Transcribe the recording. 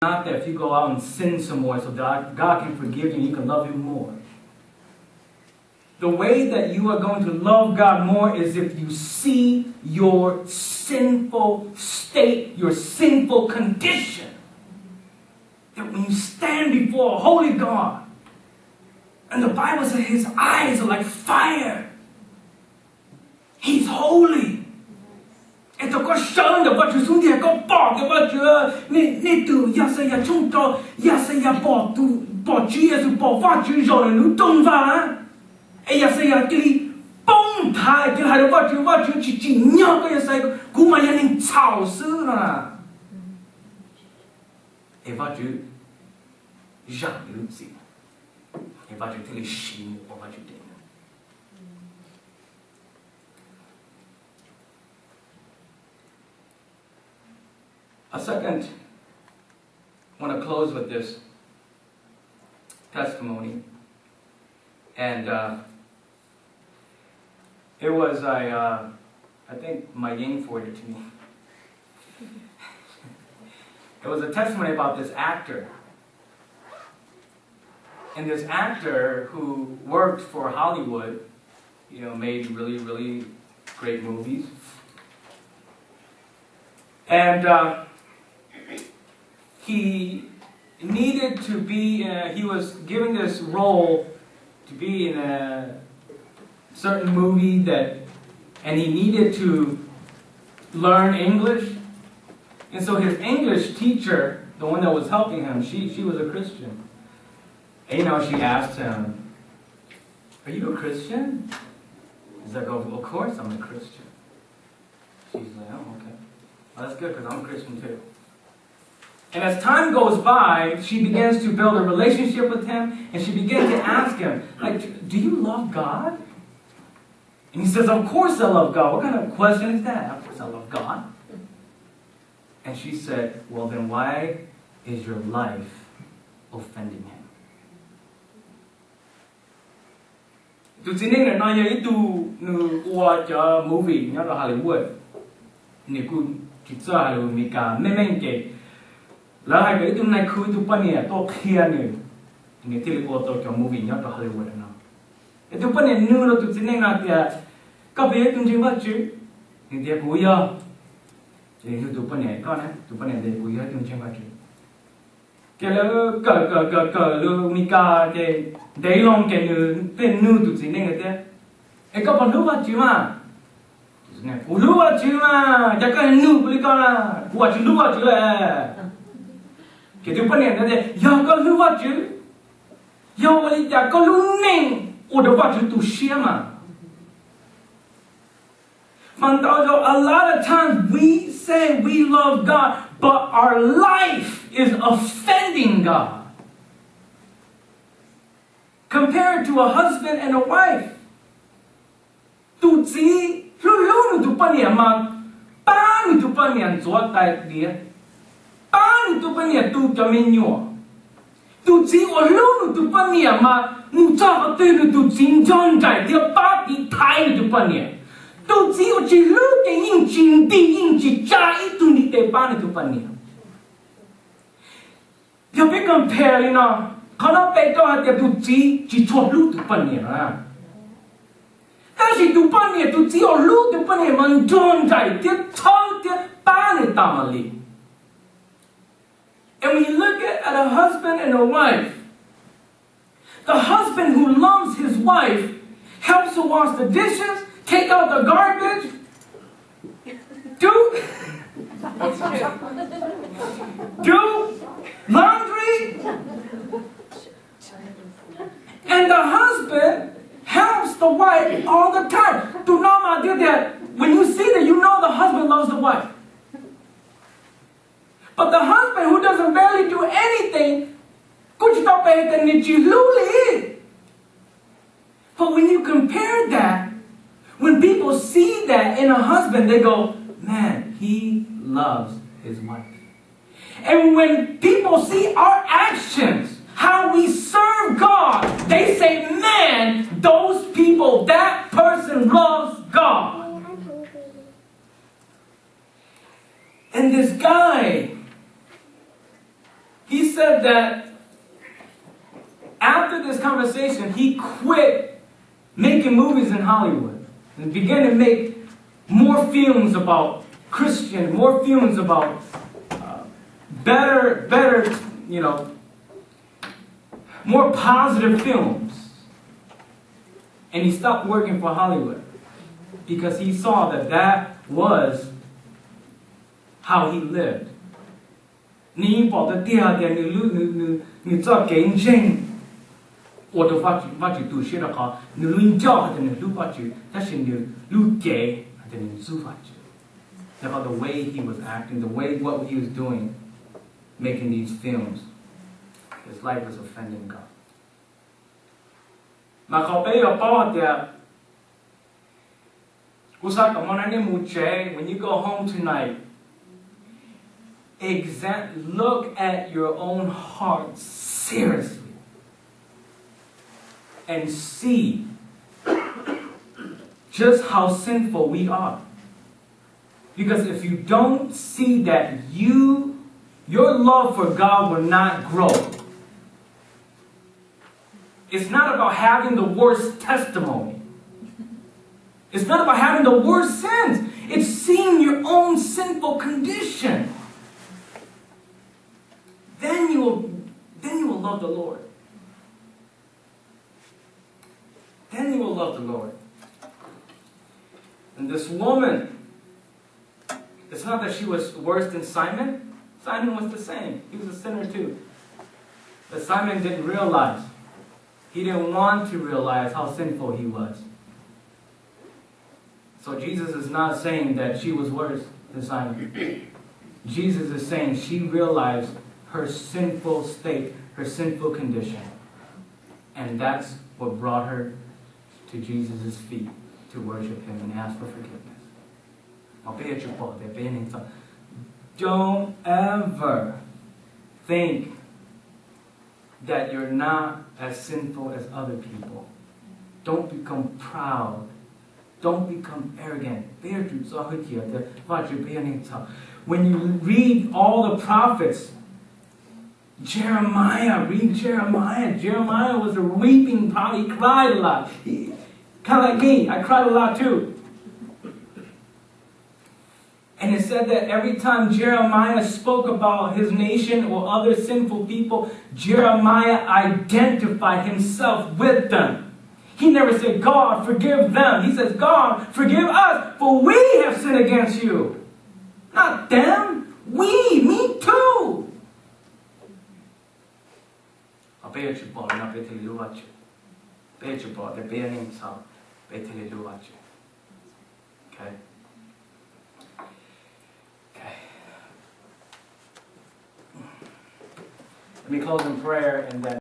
Not that if you go out and sin some more so that God can forgive you and you can love Him more. The way that you are going to love God more is if you see your sinful state, your sinful condition. That when you stand before a holy God, and the Bible says His eyes are like fire. He's holy. Et tôi có sơn được vào Chúa xuống địa có bỏ cái vào Chúa nên từ ya sẽ ya chúng ta ya sẽ ya bỏ Chúa Giêsu bỏ vào Chúa rồi nó tung vào ya sẽ ya cái bông thai cái hai vào Chúa chỉ nhớ cái ya sẽ cũng mà ya nên chảo sư là vào Chúa rằng được gì vào Chúa thì xin vào Chúa đến. A second, I want to close with this testimony. And it was, I think my Ying forwarded it to me. It was a testimony about this actor. And this actor who worked for Hollywood, made really, really great movies. And he needed to be, he was given this role to be in a certain movie and he needed to learn English. And so his English teacher, the one that was helping him, she was a Christian. And she asked him, "Are you a Christian?" He's like, "Oh, of course I'm a Christian." She's like, "Oh, okay. Well, that's good because I'm a Christian too." And as time goes by, she begins to build a relationship with him, and she begins to ask him, like, "Do you love God?" And he says, "Of course I love God." What kind of question is that? Of course I love God. And she said, "Well, then why is your life offending Him?" Tu sini na naya itu nu watch movie nya Hollywood. Ni ku kita Hollywood mika memengke. La hai cái tu nai khu tu pania to khia ni tili ko to kyo movie nya Hollywood na. E tu pania nu lo tu sini na tia ka be tu jing ba chu. Ni dia bu ya. Ni tu pania ka na tu pania de bu ya tu jing ba chu. Ke lo ka lo mika de Day long cái nữ tên nữ tụi chị nên cái thế, em có bằng nữ vật chứ mà, nữ vật chứ mà, chắc cái nữ bự con là, vật chứ nữ vật chứ là, cái thứ bên này nó thế, giờ có nữ vật chứ, giờ vậy chắc có nữ nên, ở đâu vật chứ tụi xia mà, phần đó rồi a lot of times we say we love God, but our life is offending God. Compared to a husband and a wife. Tu chỉ lu tu pania ma, ba tu pania zua tai dia, ba tu pania tu caminho. Tu chỉ o lu tu pania ma, nu cha tu chính john tai dia ba ti tai tu pania. Tu chỉ o chỉ lu cái in chính đi in chỉ cha itu ni te ba tu pania. You be compare Kalau pekau hati tu ci lu tu pania lah. Tapi tu pania tu ci lu tu pania manjon jai dia chau dia pan tamali. And when you look at a husband and a wife, the husband who loves his wife helps to wash the dishes, take out the garbage, do laundry. And the husband helps the wife all the time. Do not do that. When you see that, you know the husband loves the wife. But the husband who doesn't barely do anything, but when you compare that, when people see that in a husband, they go, "Man, he loves his wife." And when people see our actions, how we serve God, they say, "Man, those people, that person loves God." And this guy said that after this conversation, he quit making movies in Hollywood and began to make more films about Christian, more films about better, more positive films. And he stopped working for Hollywood because he saw that that was how he lived. 你跑到第二天，你做见证，我都发觉读书的好，你论教还是你录发觉，但是你录给还是你做发觉。About the way he was acting, the way what he was doing, making these films, his life was offending God. 那靠背要包的，我说咁我那你冇借 ，when you go home tonight, look at your own heart seriously and see just how sinful we are. Because if you don't see that, your love for God will not grow. It's not about having the worst testimony. It's not about having the worst sins. It's seeing your own sinful condition. Then you will love the Lord. Then you will love the Lord. And this woman, it's not that she was worse than Simon. Simon was the same. He was a sinner too. But Simon didn't realize. He didn't want to realize how sinful he was. So Jesus is not saying that she was worse than Simon. Jesus is saying she realized her sinful state, her sinful condition. And that's what brought her to Jesus' feet to worship him and ask for forgiveness. Don't ever think that you're not as sinful as other people. Don't become proud. Don't become arrogant. When you read all the prophets, read Jeremiah. Jeremiah was a weeping prophet. He cried a lot. Kind of like me, I cried a lot too. And it said that every time Jeremiah spoke about his nation or other sinful people, Jeremiah identified himself with them. He never said, God, forgive them. He says, God, forgive us, for we have sinned against you. Not them. We, me too. Okay? Let me close in prayer and then